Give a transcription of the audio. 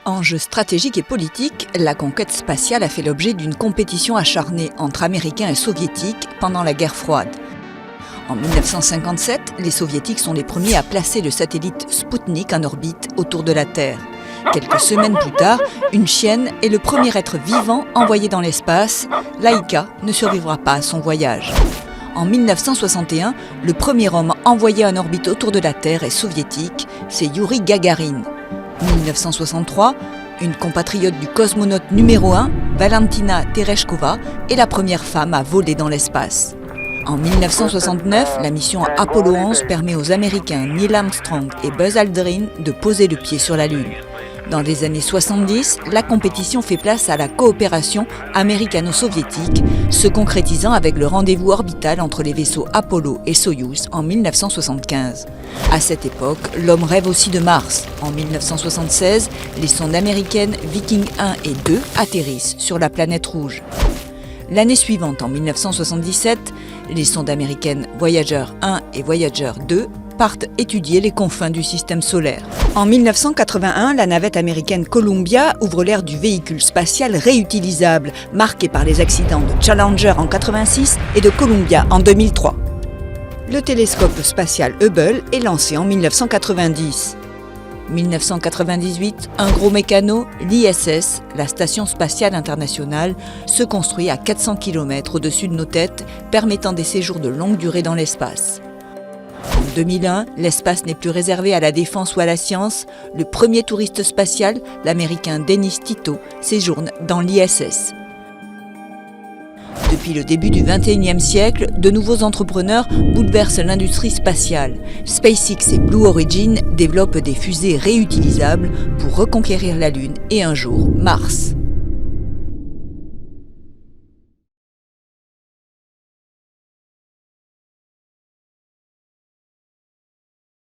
Enjeu stratégique et politique, la conquête spatiale a fait l'objet d'une compétition acharnée entre Américains et Soviétiques pendant la guerre froide. En 1957, les Soviétiques sont les premiers à placer le satellite Sputnik en orbite autour de la Terre. Quelques semaines plus tard, une chienne est le premier être vivant envoyé dans l'espace. Laika ne survivra pas à son voyage. En 1961, le premier homme envoyé en orbite autour de la Terre est soviétique, c'est Youri Gagarin. 1963, une compatriote du cosmonaute numéro 1, Valentina Tereshkova, est la première femme à voler dans l'espace. En 1969, la mission Apollo 11 permet aux Américains Neil Armstrong et Buzz Aldrin de poser le pied sur la Lune. Dans les années 70, la compétition fait place à la coopération américano-soviétique, se concrétisant avec le rendez-vous orbital entre les vaisseaux Apollo et Soyouz en 1975. À cette époque, l'homme rêve aussi de Mars. En 1976, les sondes américaines Viking 1 et 2 atterrissent sur la planète rouge. L'année suivante, en 1977, les sondes américaines Voyager 1 et Voyager 2 partent étudier les confins du système solaire. En 1981, la navette américaine Columbia ouvre l'ère du véhicule spatial réutilisable, marqué par les accidents de Challenger en 1986 et de Columbia en 2003. Le télescope spatial Hubble est lancé en 1990. 1998, un gros mécano, l'ISS, la Station spatiale internationale, se construit à 400 km au-dessus de nos têtes, permettant des séjours de longue durée dans l'espace. En 2001, l'espace n'est plus réservé à la défense ou à la science. Le premier touriste spatial, l'Américain Dennis Tito, séjourne dans l'ISS. Depuis le début du XXIe siècle, de nouveaux entrepreneurs bouleversent l'industrie spatiale. SpaceX et Blue Origin développent des fusées réutilisables pour reconquérir la Lune et un jour Mars.